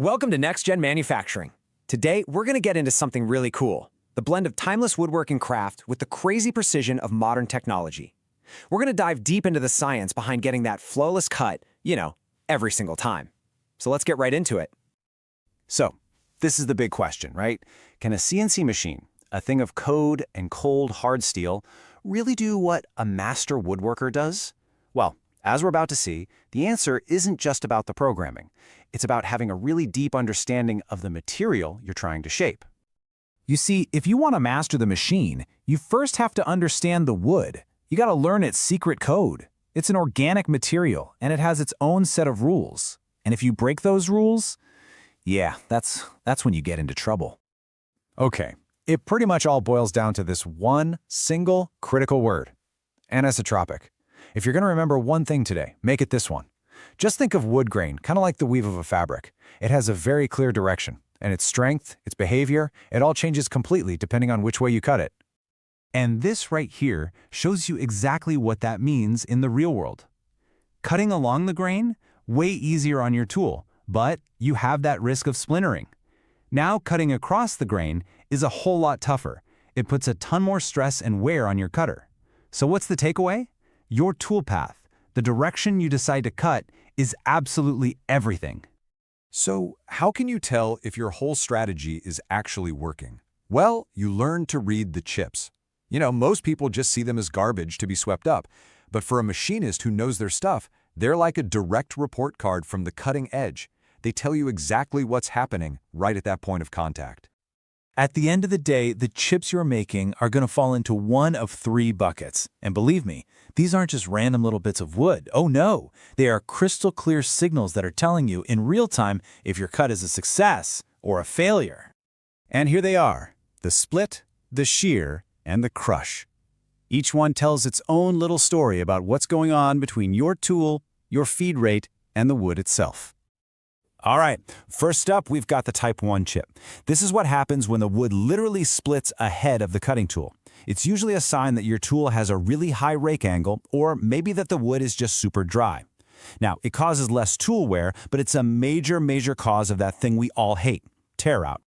Welcome to Next Gen Manufacturing. Today, we're going to get into something really cool, the blend of timeless woodworking craft with the crazy precision of modern technology. We're going to dive deep into the science behind getting that flawless cut, every single time. So let's get right into it. So, this is the big question, right? Can a CNC machine, a thing of code and cold, hard steel, really do what a master woodworker does? Well, as we're about to see, the answer isn't just about the programming. It's about having a really deep understanding of the material you're trying to shape. You see, if you want to master the machine, you first have to understand the wood. You got to learn its secret code. It's an organic material, and it has its own set of rules. And if you break those rules, yeah, that's when you get into trouble. Okay, it pretty much all boils down to this one single critical word: anisotropic. If you're going to remember one thing today, make it this one. Just think of wood grain, kind of like the weave of a fabric. It has a very clear direction, and its strength, its behavior, it all changes completely depending on which way you cut it. And this right here shows you exactly what that means in the real world. Cutting along the grain, way easier on your tool, but you have that risk of splintering. Now cutting across the grain is a whole lot tougher. It puts a ton more stress and wear on your cutter. So what's the takeaway? Your toolpath, the direction you decide to cut, is absolutely everything. So, how can you tell if your whole strategy is actually working? Well, you learn to read the chips. Most people just see them as garbage to be swept up. But for a machinist who knows their stuff, they're like a direct report card from the cutting edge. They tell you exactly what's happening right at that point of contact. At the end of the day, the chips you're making are going to fall into one of three buckets. And believe me, these aren't just random little bits of wood. Oh no, they are crystal clear signals that are telling you in real time if your cut is a success or a failure. And here they are: the split, the shear, and the crush. Each one tells its own little story about what's going on between your tool, your feed rate, and the wood itself. All right, first up, we've got the Type 1 chip. This is what happens when the wood literally splits ahead of the cutting tool. It's usually a sign that your tool has a really high rake angle, or maybe that the wood is just super dry. Now, it causes less tool wear, but it's a major cause of that thing we all hate: tear out.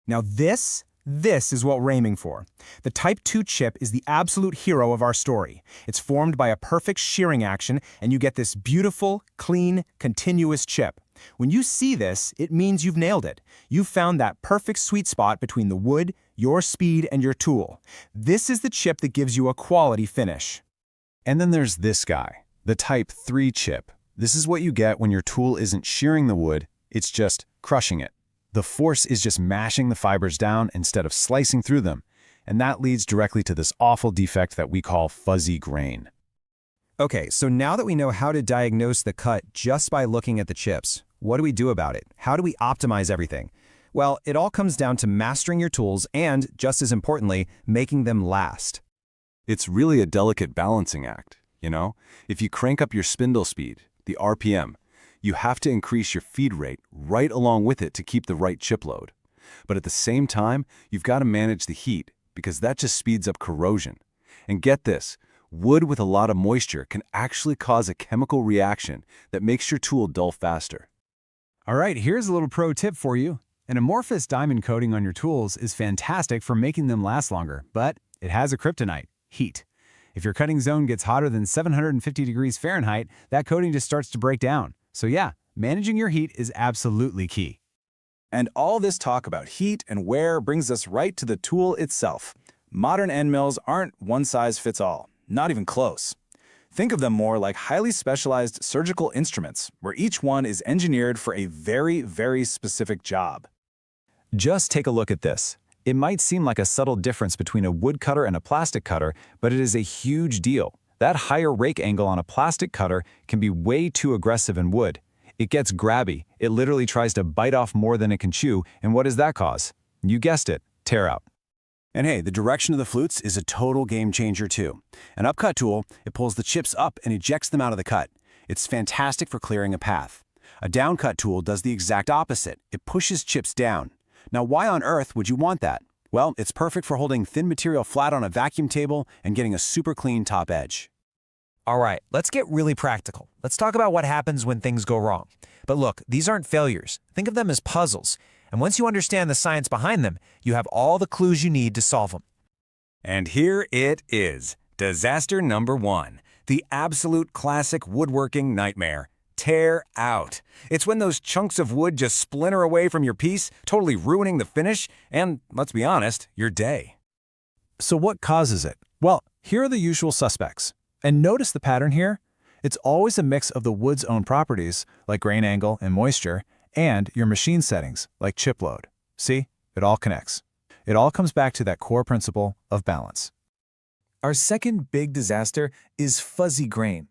Now this is what we're aiming for. The Type 2 chip is the absolute hero of our story. It's formed by a perfect shearing action, and you get this beautiful, clean, continuous chip. When you see this, it means you've nailed it. You've found that perfect sweet spot between the wood, your speed, and your tool. This is the chip that gives you a quality finish. And then there's this guy, the Type 3 chip. This is what you get when your tool isn't shearing the wood, it's just crushing it. The force is just mashing the fibers down instead of slicing through them, and that leads directly to this awful defect that we call fuzzy grain. Okay, so now that we know how to diagnose the cut just by looking at the chips, what do we do about it? How do we optimize everything? Well, it all comes down to mastering your tools and, just as importantly, making them last. It's really a delicate balancing act, If you crank up your spindle speed, the RPM, you have to increase your feed rate right along with it to keep the right chip load. But at the same time, you've got to manage the heat, because that just speeds up corrosion. And get this, wood with a lot of moisture can actually cause a chemical reaction that makes your tool dull faster. All right, here's a little pro tip for you. An amorphous diamond coating on your tools is fantastic for making them last longer, but it has a kryptonite: heat. If your cutting zone gets hotter than 750 degrees Fahrenheit, that coating just starts to break down. So yeah, managing your heat is absolutely key. And all this talk about heat and wear brings us right to the tool itself. Modern end mills aren't one size fits all, not even close. Think of them more like highly specialized surgical instruments, where each one is engineered for a very specific job. Just take a look at this. It might seem like a subtle difference between a wood cutter and a plastic cutter, but it is a huge deal. That higher rake angle on a plastic cutter can be way too aggressive in wood. It gets grabby. It literally tries to bite off more than it can chew, and what does that cause? You guessed it, tear out. And hey, the direction of the flutes is a total game changer too. An upcut tool, it pulls the chips up and ejects them out of the cut. It's fantastic for clearing a path. A downcut tool does the exact opposite. It pushes chips down. Now, why on earth would you want that? Well, it's perfect for holding thin material flat on a vacuum table and getting a super clean top edge. All right, let's get really practical. Let's talk about what happens when things go wrong. But look, these aren't failures. Think of them as puzzles. And once you understand the science behind them, you have all the clues you need to solve them. And here it is, disaster number 1, the absolute classic woodworking nightmare. Tear out. It's when those chunks of wood just splinter away from your piece, totally ruining the finish and, let's be honest, your day. So what causes it? Well, here are the usual suspects. And notice the pattern here. It's always a mix of the wood's own properties, like grain angle and moisture, and your machine settings, like chip load. See? It all connects. It all comes back to that core principle of balance. Our second big disaster is fuzzy grain.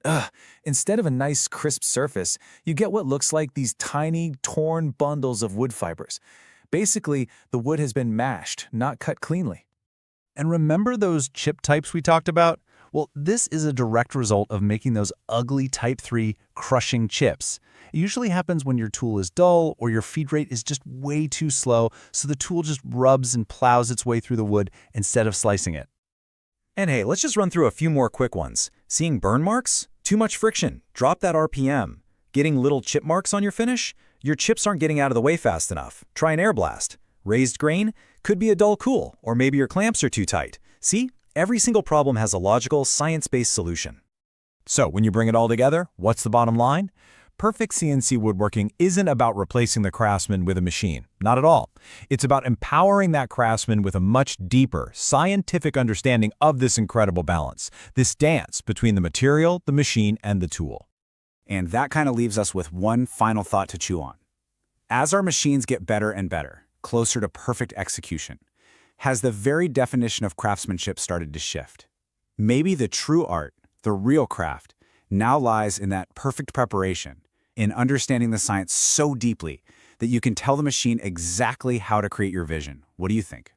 Instead of a nice crisp surface, you get what looks like these tiny, torn bundles of wood fibers. Basically, the wood has been mashed, not cut cleanly. And remember those chip types we talked about? Well, this is a direct result of making those ugly Type 3 crushing chips. It usually happens when your tool is dull or your feed rate is just way too slow, so the tool just rubs and plows its way through the wood instead of slicing it. And hey, let's just run through a few more quick ones. Seeing burn marks? Too much friction. Drop that RPM. Getting little chip marks on your finish? Your chips aren't getting out of the way fast enough. Try an air blast. Raised grain? Could be a dull cool, or maybe your clamps are too tight. See? Every single problem has a logical, science-based solution. So when you bring it all together, what's the bottom line? Perfect CNC woodworking isn't about replacing the craftsman with a machine. Not at all. It's about empowering that craftsman with a much deeper, scientific understanding of this incredible balance, this dance between the material, the machine, and the tool. And that kind of leaves us with one final thought to chew on. As our machines get better and better, closer to perfect execution, has the very definition of craftsmanship started to shift? Maybe the true art, the real craft, now lies in that perfect preparation, in understanding the science so deeply that you can tell the machine exactly how to create your vision. What do you think?